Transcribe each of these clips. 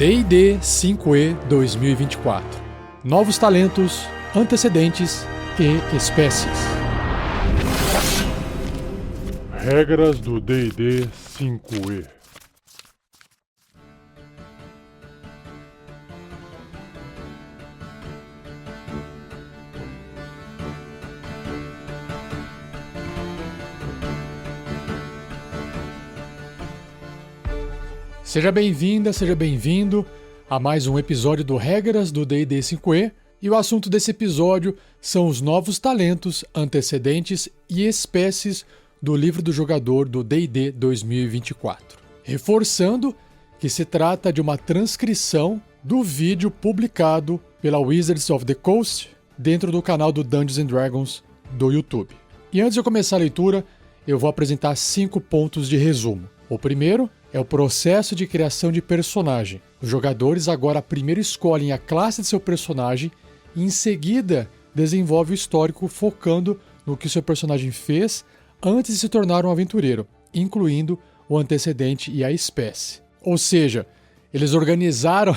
D&D 5e 2024. Novos talentos, antecedentes e espécies. Regras do D&D 5e. Seja bem-vinda, seja bem-vindo a mais um episódio do Regras do D&D 5e, e o assunto desse episódio são os novos talentos, antecedentes e espécies do livro do jogador do D&D 2024. Reforçando que se trata de uma transcrição do vídeo publicado pela Wizards of the Coast dentro do canal do Dungeons & Dragons do YouTube. E antes de eu começar a leitura, eu vou apresentar 5 pontos de resumo. O primeiro é o processo de criação de personagem. Os jogadores agora primeiro escolhem a classe de seu personagem e em seguida desenvolvem o histórico focando no que seu personagem fez antes de se tornar um aventureiro, incluindo o antecedente e a espécie. Ou seja, eles organizaram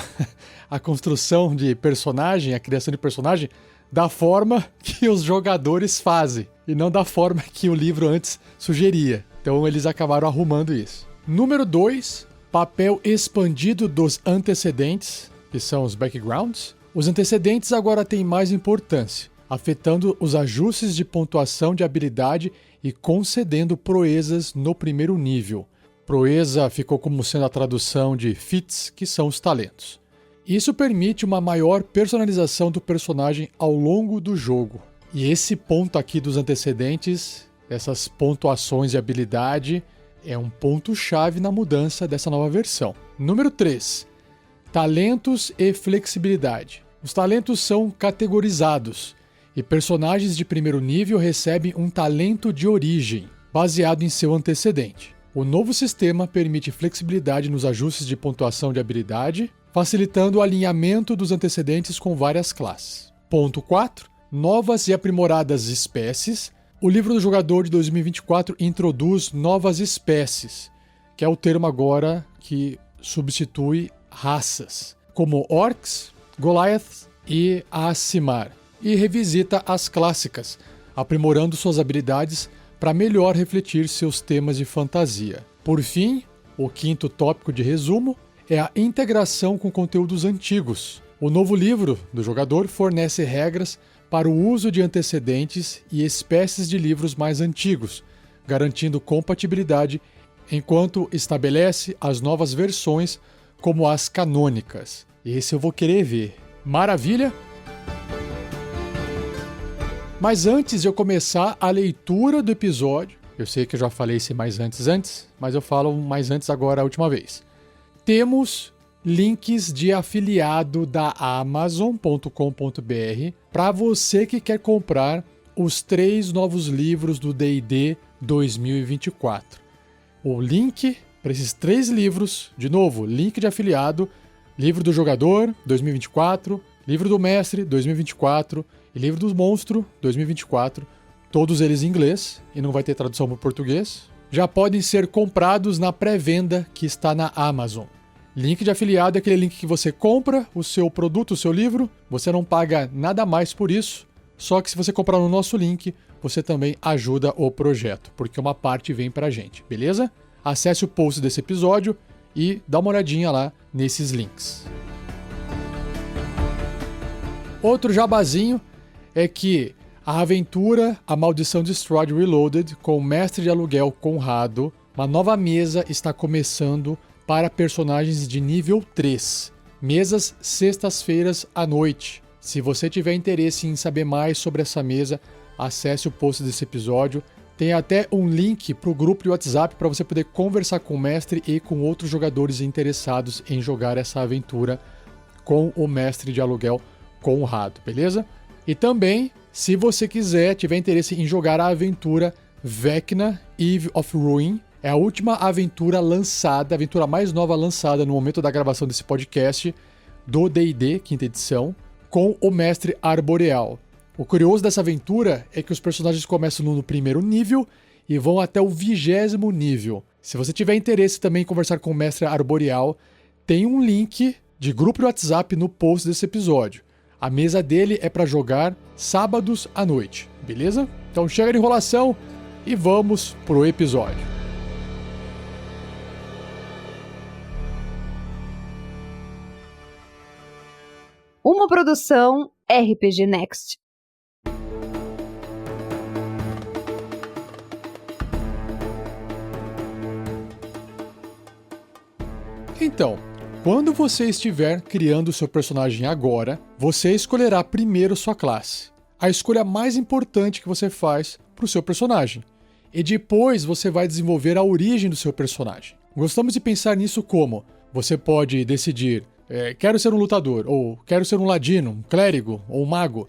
a construção de personagem, a criação de personagem, da forma que os jogadores fazem e não da forma que o livro antes sugeria. Então eles acabaram arrumando isso. Número 2, papel expandido dos antecedentes, que são os backgrounds. Os antecedentes agora têm mais importância, afetando os ajustes de pontuação de habilidade e concedendo proezas no primeiro nível. Proeza ficou como sendo a tradução de feats, que são os talentos. Isso permite uma maior personalização do personagem ao longo do jogo. E esse ponto aqui dos antecedentes, essas pontuações de habilidade, é um ponto-chave na mudança dessa nova versão. Número 3. Talentos e flexibilidade. Os talentos são categorizados e personagens de primeiro nível recebem um talento de origem, baseado em seu antecedente. O novo sistema permite flexibilidade nos ajustes de pontuação de habilidade, facilitando o alinhamento dos antecedentes com várias classes. Ponto 4. Novas e aprimoradas espécies. O livro do jogador de 2024 introduz novas espécies, que é o termo agora que substitui raças, como orcs, goliaths e aasimar, e revisita as clássicas, aprimorando suas habilidades para melhor refletir seus temas de fantasia. Por fim, o quinto tópico de resumo é a integração com conteúdos antigos. O novo livro do jogador fornece regras para o uso de antecedentes e espécies de livros mais antigos, garantindo compatibilidade, enquanto estabelece as novas versões como as canônicas. Esse eu vou querer ver. Maravilha? Mas antes de eu começar a leitura do episódio, eu sei que eu já falei esse mais antes, mas eu falo mais antes agora a última vez. Temos links de afiliado da Amazon.com.br para você que quer comprar os 3 novos livros do D&D 2024. O link para esses 3 livros, de novo, link de afiliado, livro do jogador 2024, livro do mestre 2024 e livro do monstro 2024, todos eles em inglês e não vai ter tradução para o português, já podem ser comprados na pré-venda que está na Amazon. Link de afiliado é aquele link que você compra o seu produto, o seu livro, você não paga nada mais por isso, só que se você comprar no nosso link, você também ajuda o projeto, porque uma parte vem pra gente, beleza? Acesse o post desse episódio e dá uma olhadinha lá nesses links. Outro jabazinho é que a aventura A Maldição de Strahd Reloaded, com o mestre de aluguel Conrado, uma nova mesa está começando para personagens de nível 3. Mesas sextas-feiras à noite. Se você tiver interesse em saber mais sobre essa mesa, acesse o post desse episódio. Tem até um link para o grupo de WhatsApp para você poder conversar com o mestre e com outros jogadores interessados em jogar essa aventura com o mestre de aluguel Conrado, beleza? E também, se você tiver interesse em jogar a aventura Vecna Eve of Ruin, é a última aventura lançada, a aventura mais nova lançada no momento da gravação desse podcast do D&D, quinta edição, com o mestre Arboreal. O curioso dessa aventura é que os personagens começam no primeiro nível e vão até o 20º nível. Se você tiver interesse também em conversar com o mestre Arboreal, tem um link de grupo de WhatsApp no post desse episódio. A mesa dele é para jogar sábados à noite, beleza? Então chega de enrolação e vamos pro episódio. Uma produção RPG Next. Então, quando você estiver criando seu personagem agora, você escolherá primeiro sua classe, a escolha mais importante que você faz para o seu personagem. E depois você vai desenvolver a origem do seu personagem. Gostamos de pensar nisso como: você pode decidir, quero ser um lutador, ou quero ser um ladino, um clérigo ou um mago.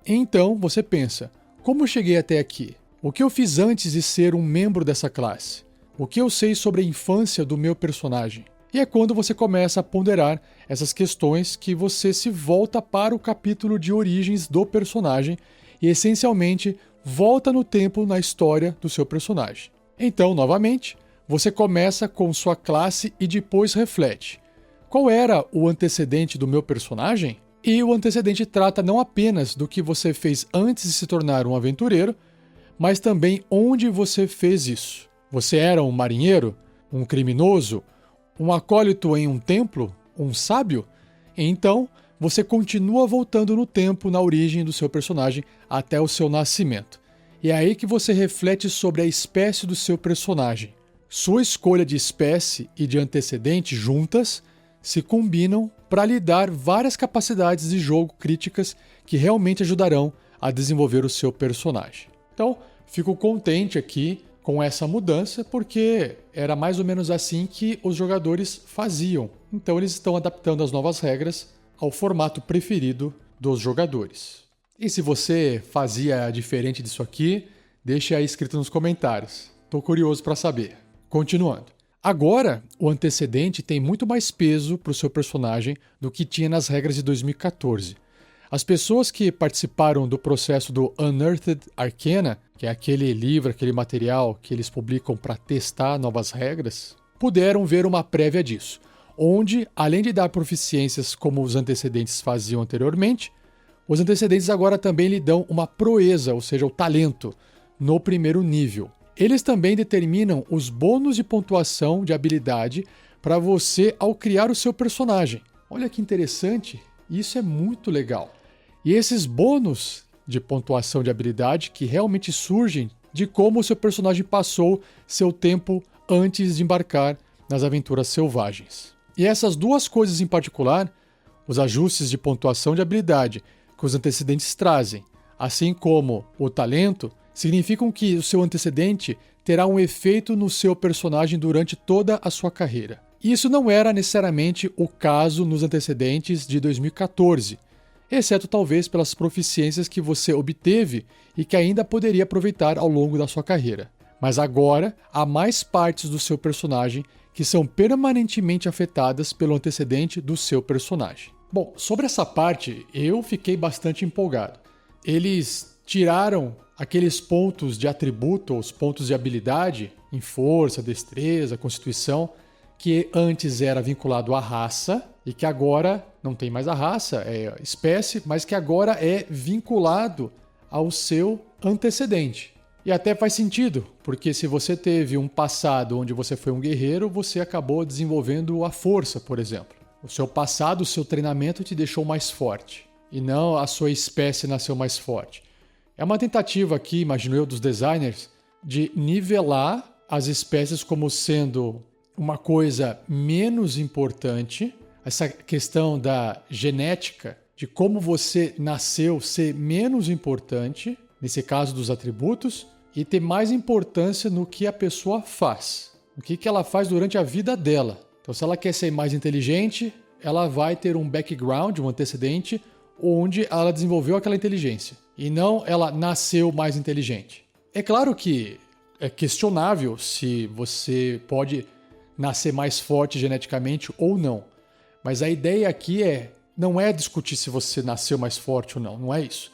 Então você pensa, como eu cheguei até aqui? O que eu fiz antes de ser um membro dessa classe? O que eu sei sobre a infância do meu personagem? E é quando você começa a ponderar essas questões que você se volta para o capítulo de origens do personagem e, essencialmente, volta no tempo na história do seu personagem. Então, novamente, você começa com sua classe e depois reflete: qual era o antecedente do meu personagem? E o antecedente trata não apenas do que você fez antes de se tornar um aventureiro, mas também onde você fez isso. Você era um marinheiro? Um criminoso? Um acólito em um templo? Um sábio? Então, você continua voltando no tempo na origem do seu personagem até o seu nascimento. E é aí que você reflete sobre a espécie do seu personagem. Sua escolha de espécie e de antecedente juntas se combinam para lhe dar várias capacidades de jogo críticas que realmente ajudarão a desenvolver o seu personagem. Então, fico contente aqui com essa mudança, porque era mais ou menos assim que os jogadores faziam. Então eles estão adaptando as novas regras ao formato preferido dos jogadores. E se você fazia diferente disso aqui, deixe aí escrito nos comentários. Estou curioso para saber. Continuando. Agora, o antecedente tem muito mais peso para o seu personagem do que tinha nas regras de 2014. As pessoas que participaram do processo do Unearthed Arcana, que é aquele livro, aquele material que eles publicam para testar novas regras, puderam ver uma prévia disso, onde, além de dar proficiências como os antecedentes faziam anteriormente, os antecedentes agora também lhe dão uma proeza, ou seja, o talento, no primeiro nível. Eles também determinam os bônus de pontuação de habilidade para você ao criar o seu personagem. Olha que interessante, isso é muito legal. E esses bônus de pontuação de habilidade que realmente surgem de como o seu personagem passou seu tempo antes de embarcar nas aventuras selvagens. E essas duas coisas em particular, os ajustes de pontuação de habilidade que os antecedentes trazem, assim como o talento, significam que o seu antecedente terá um efeito no seu personagem durante toda a sua carreira. Isso não era necessariamente o caso nos antecedentes de 2014, exceto talvez pelas proficiências que você obteve e que ainda poderia aproveitar ao longo da sua carreira. Mas agora, há mais partes do seu personagem que são permanentemente afetadas pelo antecedente do seu personagem. Bom, sobre essa parte, eu fiquei bastante empolgado. Eles tiraram aqueles pontos de atributo, os pontos de habilidade, em força, destreza, constituição, que antes era vinculado à raça e que agora não tem mais a raça, é espécie, mas que agora é vinculado ao seu antecedente. E até faz sentido, porque se você teve um passado onde você foi um guerreiro, você acabou desenvolvendo a força, por exemplo. O seu passado, o seu treinamento te deixou mais forte, e não a sua espécie nasceu mais forte. É uma tentativa aqui, imagino eu, dos designers, de nivelar as espécies como sendo uma coisa menos importante, essa questão da genética, de como você nasceu ser menos importante, nesse caso dos atributos, e ter mais importância no que a pessoa faz, o que ela faz durante a vida dela. Então, se ela quer ser mais inteligente, ela vai ter um background, um antecedente, onde ela desenvolveu aquela inteligência, e não ela nasceu mais inteligente. É claro que é questionável se você pode nascer mais forte geneticamente ou não, mas a ideia aqui não é discutir se você nasceu mais forte ou não, não é isso.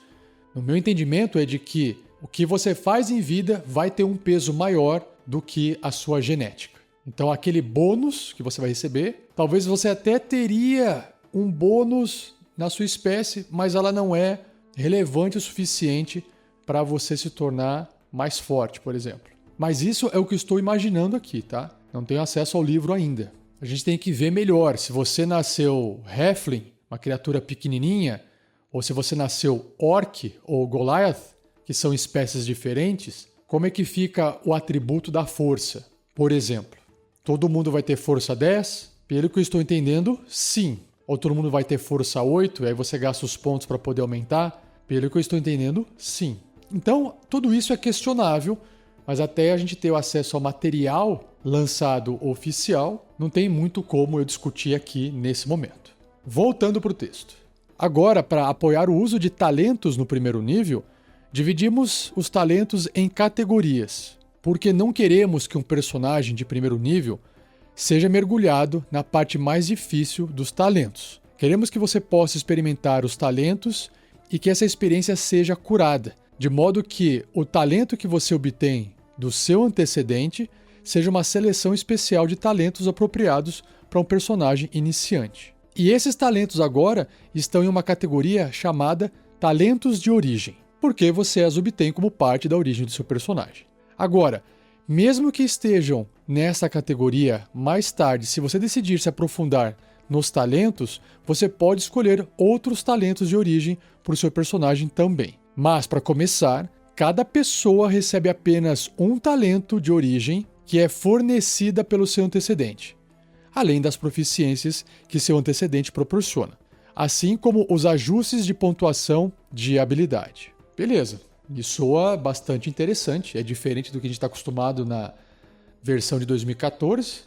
No meu entendimento é de que o que você faz em vida vai ter um peso maior do que a sua genética. Então, aquele bônus que você vai receber, talvez você até teria um bônus na sua espécie, mas ela não é relevante o suficiente para você se tornar mais forte, por exemplo. Mas isso é o que eu estou imaginando aqui, tá? Não tenho acesso ao livro ainda. A gente tem que ver melhor. Se você nasceu Halfling, uma criatura pequenininha, ou se você nasceu Orc ou Goliath, que são espécies diferentes, como é que fica o atributo da força? Por exemplo, todo mundo vai ter força 10? Pelo que eu estou entendendo, sim. Ou todo mundo vai ter força 8, e aí você gasta os pontos para poder aumentar? Pelo que eu estou entendendo, sim. Então, tudo isso é questionável, mas até a gente ter o acesso ao material lançado oficial, não tem muito como eu discutir aqui nesse momento. Voltando para o texto. Agora, para apoiar o uso de talentos no primeiro nível, dividimos os talentos em categorias, porque não queremos que um personagem de primeiro nível seja mergulhado na parte mais difícil dos talentos. Queremos que você possa experimentar os talentos e que essa experiência seja curada, de modo que o talento que você obtém do seu antecedente seja uma seleção especial de talentos apropriados para um personagem iniciante. E esses talentos agora estão em uma categoria chamada talentos de origem, porque você as obtém como parte da origem do seu personagem. Agora, mesmo que estejam nessa categoria mais tarde, se você decidir se aprofundar nos talentos, você pode escolher outros talentos de origem para o seu personagem também. Mas, para começar, cada pessoa recebe apenas um talento de origem que é fornecida pelo seu antecedente, além das proficiências que seu antecedente proporciona, assim como os ajustes de pontuação de habilidade. Beleza, isso soa bastante interessante, é diferente do que a gente está acostumado na versão de 2014,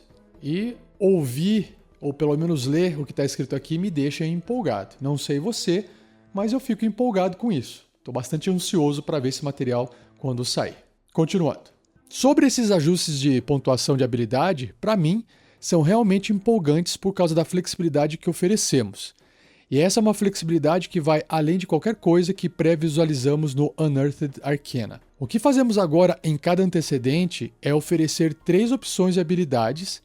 e ouvir, ou pelo menos ler o que está escrito aqui, me deixa empolgado. Não sei você, mas eu fico empolgado com isso. Estou bastante ansioso para ver esse material quando sair. Continuando. Sobre esses ajustes de pontuação de habilidade, para mim, são realmente empolgantes por causa da flexibilidade que oferecemos. E essa é uma flexibilidade que vai além de qualquer coisa que pré-visualizamos no Unearthed Arcana. O que fazemos agora em cada antecedente é oferecer 3 opções de habilidades,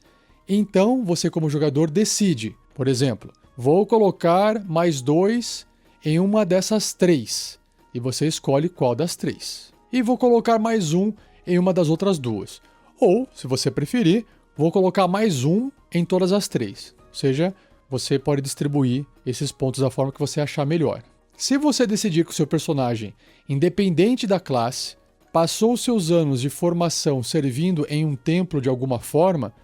então você como jogador decide, por exemplo, vou colocar mais 2 em uma dessas 3, e você escolhe qual das 3. E vou colocar mais 1 em uma das outras 2. Ou, se você preferir, vou colocar mais 1 em todas as 3. Ou seja, você pode distribuir esses pontos da forma que você achar melhor. Se você decidir que o seu personagem, independente da classe, passou seus anos de formação servindo em um templo de alguma forma,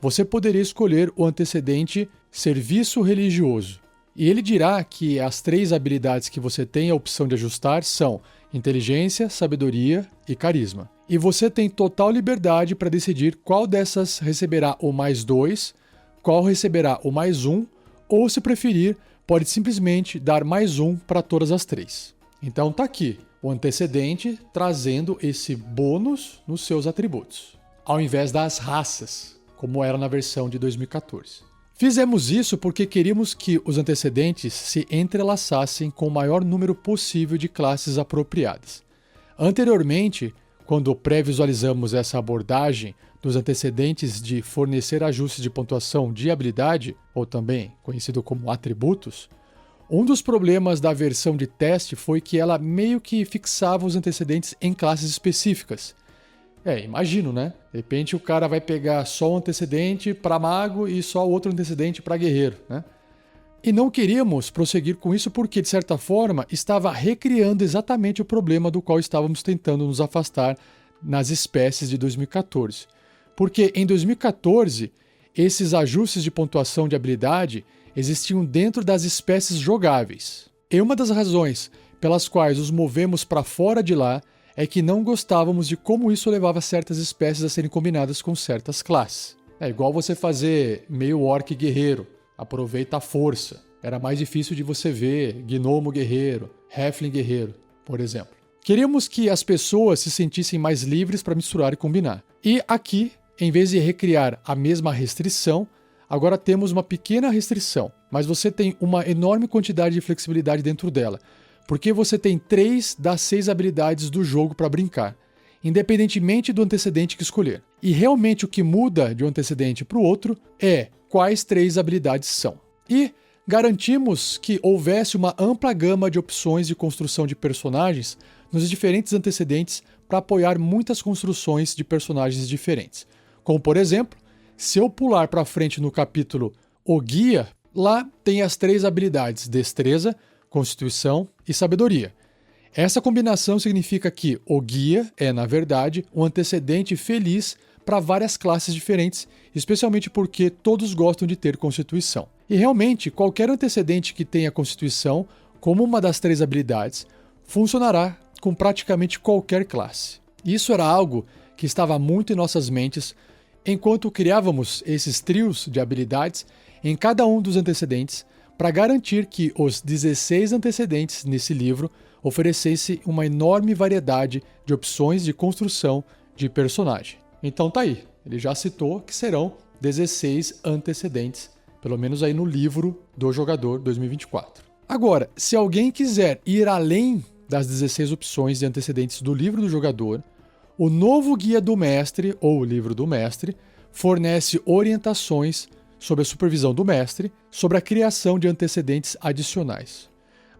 você poderia escolher o antecedente Serviço Religioso. E ele dirá que as 3 habilidades que você tem a opção de ajustar são Inteligência, Sabedoria e Carisma. E você tem total liberdade para decidir qual dessas receberá o mais 2, qual receberá o mais 1, ou, se preferir, pode simplesmente dar mais 1 para todas as 3. Então tá aqui, o antecedente trazendo esse bônus nos seus atributos, ao invés das raças, como era na versão de 2014. Fizemos isso porque queríamos que os antecedentes se entrelaçassem com o maior número possível de classes apropriadas. Anteriormente, quando pré-visualizamos essa abordagem dos antecedentes de fornecer ajustes de pontuação de habilidade, ou também conhecido como atributos, um dos problemas da versão de teste foi que ela meio que fixava os antecedentes em classes específicas. Imagino, né? De repente o cara vai pegar só um antecedente para mago e só outro antecedente para guerreiro, né? E não queríamos prosseguir com isso porque, de certa forma, estava recriando exatamente o problema do qual estávamos tentando nos afastar nas espécies de 2014. Porque em 2014, esses ajustes de pontuação de habilidade existiam dentro das espécies jogáveis. E uma das razões pelas quais os movemos para fora de lá é que não gostávamos de como isso levava certas espécies a serem combinadas com certas classes. É igual você fazer meio orc guerreiro, aproveita a força. Era mais difícil de você ver gnomo guerreiro, halfling guerreiro, por exemplo. Queríamos que as pessoas se sentissem mais livres para misturar e combinar. E aqui, em vez de recriar a mesma restrição, agora temos uma pequena restrição, mas você tem uma enorme quantidade de flexibilidade dentro dela, porque você tem 3 das 6 habilidades do jogo para brincar. independentemente do antecedente que escolher. E realmente o que muda de um antecedente para o outro é quais 3 habilidades são. E garantimos que houvesse uma ampla gama de opções de construção de personagens nos diferentes antecedentes para apoiar muitas construções de personagens diferentes. Como, por exemplo, se eu pular para frente no capítulo O Guia, lá tem as 3 habilidades Destreza, Constituição e Sabedoria. Essa combinação significa que o guia é, na verdade, um antecedente feliz para várias classes diferentes, especialmente porque todos gostam de ter Constituição. E realmente, qualquer antecedente que tenha Constituição, como uma das 3 habilidades, funcionará com praticamente qualquer classe. Isso era algo que estava muito em nossas mentes enquanto criávamos esses trios de habilidades em cada um dos antecedentes para garantir que os 16 antecedentes nesse livro oferecesse uma enorme variedade de opções de construção de personagem. Então tá aí, ele já citou que serão 16 antecedentes, pelo menos aí no livro do jogador 2024. Agora, se alguém quiser ir além das 16 opções de antecedentes do livro do jogador, o novo Guia do Mestre, ou Livro do Mestre, fornece orientações sob a supervisão do mestre sobre a criação de antecedentes adicionais.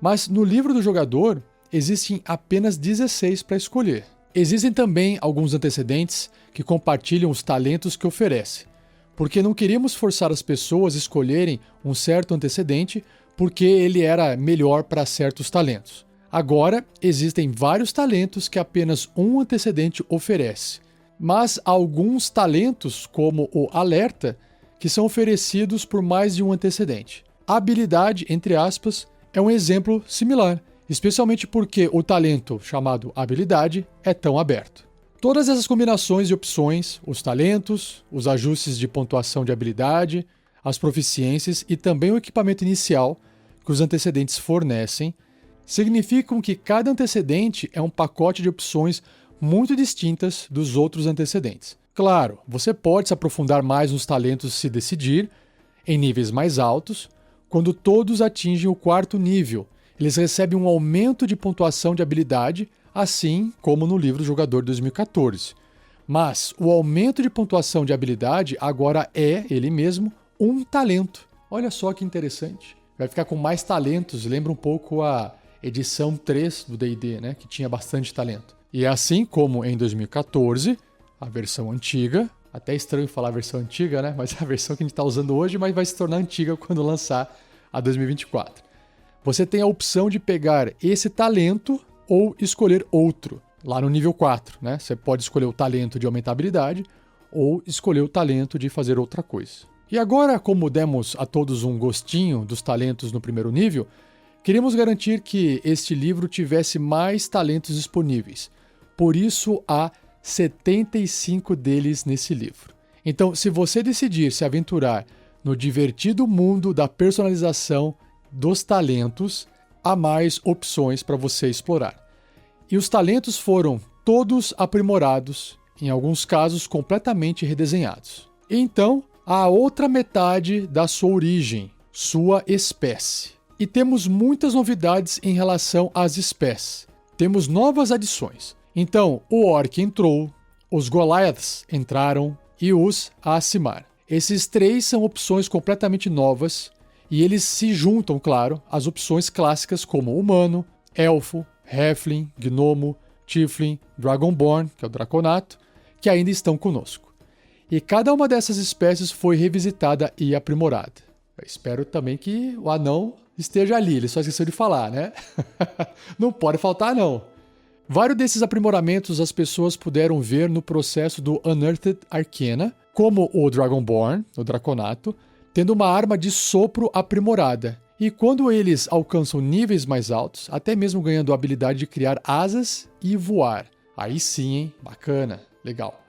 Mas no livro do jogador, existem apenas 16 para escolher. Existem também alguns antecedentes que compartilham os talentos que oferece, porque não queríamos forçar as pessoas a escolherem um certo antecedente porque ele era melhor para certos talentos. Agora, existem vários talentos que apenas um antecedente oferece, mas há alguns talentos, como o Alerta, que são oferecidos por mais de um antecedente. A habilidade, entre aspas, é um exemplo similar, especialmente porque o talento chamado habilidade é tão aberto. Todas essas combinações de opções, os talentos, os ajustes de pontuação de habilidade, as proficiências e também o equipamento inicial que os antecedentes fornecem, significam que cada antecedente é um pacote de opções muito distintas dos outros antecedentes. Claro, você pode se aprofundar mais nos talentos se decidir, em níveis mais altos. Quando todos atingem o 4º nível, eles recebem um aumento de pontuação de habilidade, assim como no livro Jogador 2014. Mas o aumento de pontuação de habilidade agora é, ele mesmo, um talento. Olha só que interessante. Vai ficar com mais talentos, lembra um pouco a edição 3 do D&D, né, que tinha bastante talento. E assim como em 2014, a versão antiga, até estranho falar a versão antiga, né, mas é a versão que a gente está usando hoje, mas vai se tornar antiga quando lançar a 2024. Você tem a opção de pegar esse talento ou escolher outro, lá no nível 4, né? Você pode escolher o talento de aumentar a habilidade ou escolher o talento de fazer outra coisa. E agora, como demos a todos um gostinho dos talentos no primeiro nível, queríamos garantir que este livro tivesse mais talentos disponíveis. Por isso, há 75 deles nesse livro. Então, se você decidir se aventurar no divertido mundo da personalização dos talentos, há mais opções para você explorar. E os talentos foram todos aprimorados, em alguns casos completamente redesenhados. Então, há a outra metade da sua origem, sua espécie. E temos muitas novidades em relação às espécies. Temos novas adições. Então, o Orc entrou, os Goliaths entraram e os Aasimar. Esses 3 são opções completamente novas e eles se juntam, claro, às opções clássicas como Humano, Elfo, Halfling, Gnomo, Tiefling, Dragonborn, que é o Draconato, que ainda estão conosco. E cada uma dessas espécies foi revisitada e aprimorada. Eu espero também que o anão esteja ali, ele só esqueceu de falar, né? Não pode faltar, não. Vários desses aprimoramentos as pessoas puderam ver no processo do Unearthed Arcana, como o Dragonborn, o Draconato, tendo uma arma de sopro aprimorada. E quando eles alcançam níveis mais altos, até mesmo ganhando a habilidade de criar asas e voar. Aí sim, hein? Bacana, legal.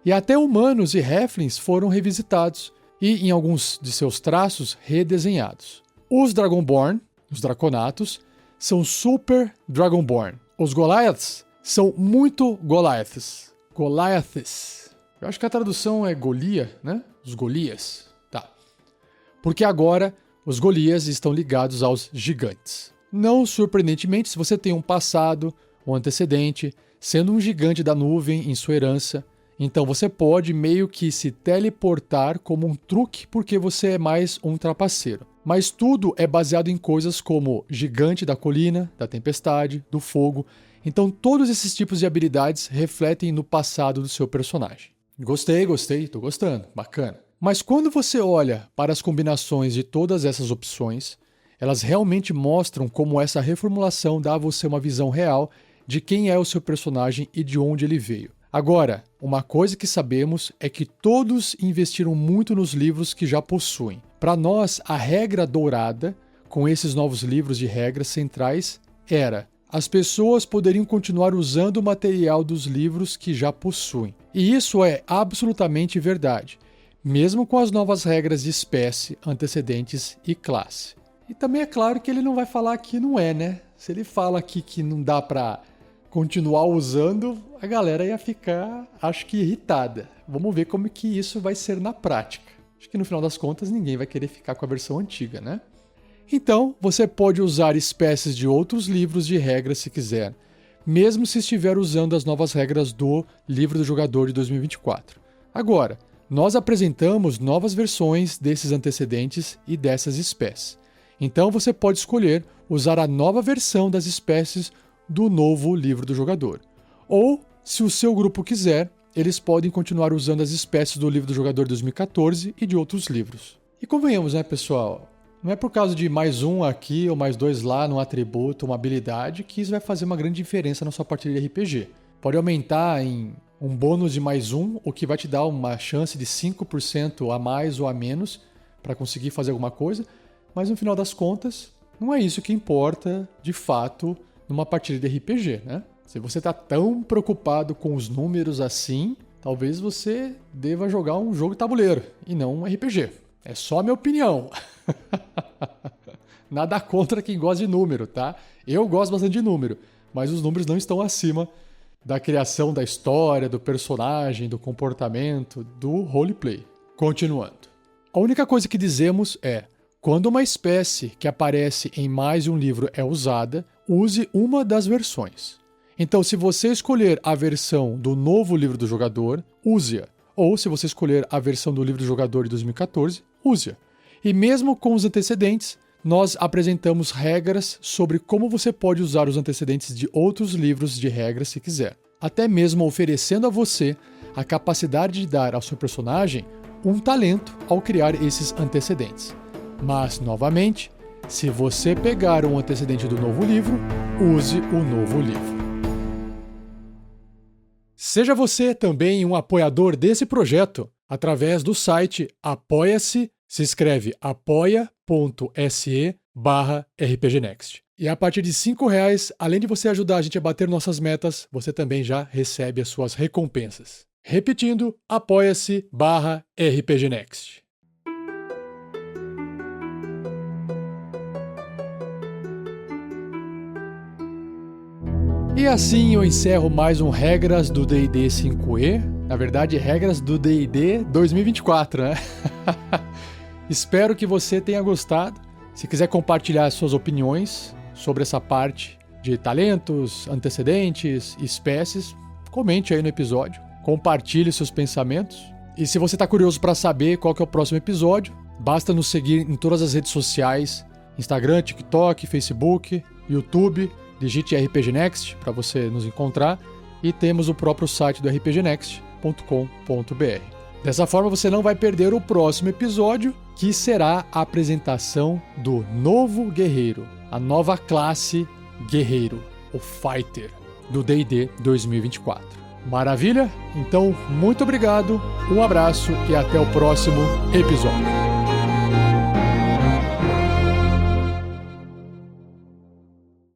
E até humanos e halflings foram revisitados e, em alguns de seus traços, redesenhados. Os Dragonborn, os Draconatos, são Super Dragonborn. Os Goliaths são muito Goliaths. Goliaths. Eu acho que a tradução é Golia, né? Os Golias. Tá. Porque agora os Golias estão ligados aos gigantes. Não surpreendentemente, se você tem um passado, um antecedente, sendo um gigante da nuvem em sua herança. Então você pode meio que se teleportar como um truque porque você é mais um trapaceiro. Mas tudo é baseado em coisas como gigante da colina, da tempestade, do fogo. Então todos esses tipos de habilidades refletem no passado do seu personagem. Gostei, tô gostando, bacana. Mas quando você olha para as combinações de todas essas opções, elas realmente mostram como essa reformulação dá a você uma visão real de quem é o seu personagem e de onde ele veio. Agora, uma coisa que sabemos é que todos investiram muito nos livros que já possuem. Para nós, a regra dourada, com esses novos livros de regras centrais, era: as pessoas poderiam continuar usando o material dos livros que já possuem. E isso é absolutamente verdade, mesmo com as novas regras de espécie, antecedentes e classe. E também é claro que ele não vai falar que não é, né? Se ele fala aqui que não dá para continuar usando, a galera ia ficar, acho que, irritada. Vamos ver como que isso vai ser na prática. Acho que no final das contas ninguém vai querer ficar com a versão antiga, né? Então, você pode usar espécies de outros livros de regras se quiser, mesmo se estiver usando as novas regras do Livro do Jogador de 2024. Agora, nós apresentamos novas versões desses antecedentes e dessas espécies. Então você pode escolher usar a nova versão das espécies do novo Livro do Jogador. Ou, se o seu grupo quiser, eles podem continuar usando as espécies do Livro do Jogador de 2014 e de outros livros. E convenhamos, né, pessoal? Não é por causa de mais um aqui ou mais dois lá num atributo, uma habilidade, que isso vai fazer uma grande diferença na sua partida de RPG. Pode aumentar em um bônus de mais um, o que vai te dar uma chance de 5% a mais ou a menos para conseguir fazer alguma coisa, mas no final das contas, não é isso que importa, de fato, numa partida de RPG, né? Se você está tão preocupado com os números assim, talvez você deva jogar um jogo de tabuleiro e não um RPG. É só a minha opinião. Nada contra quem gosta de número, tá? Eu gosto bastante de número, mas os números não estão acima da criação da história, do personagem, do comportamento, do roleplay. Continuando. A única coisa que dizemos é: quando uma espécie que aparece em mais de um livro é usada, use uma das versões. Então, se você escolher a versão do novo Livro do Jogador, use-a. Ou, se você escolher a versão do Livro do Jogador de 2014, use-a. E mesmo com os antecedentes, nós apresentamos regras sobre como você pode usar os antecedentes de outros livros de regras se quiser. Até mesmo oferecendo a você a capacidade de dar ao seu personagem um talento ao criar esses antecedentes. Mas, novamente, se você pegar um antecedente do novo livro, use o novo livro. Seja você também um apoiador desse projeto através do site Apoia-se, se escreve apoia.se/rpgnext. E a partir de R$5, além de você ajudar a gente a bater nossas metas, você também já recebe as suas recompensas. Repetindo, apoia-se/rpgnext. E assim eu encerro mais um Regras do D&D 5e. Na verdade, Regras do D&D 2024, né? Espero que você tenha gostado. Se quiser compartilhar suas opiniões sobre essa parte de talentos, antecedentes, espécies, comente aí no episódio. Compartilhe seus pensamentos. E se você está curioso para saber qual que é o próximo episódio, basta nos seguir em todas as redes sociais: Instagram, TikTok, Facebook, YouTube. Digite RPG Next para você nos encontrar, e temos o próprio site do rpgnext.com.br. Dessa forma você não vai perder o próximo episódio, que será a apresentação do novo guerreiro, a nova classe guerreiro, o Fighter, do D&D 2024. Maravilha? Então, muito obrigado, um abraço e até o próximo episódio.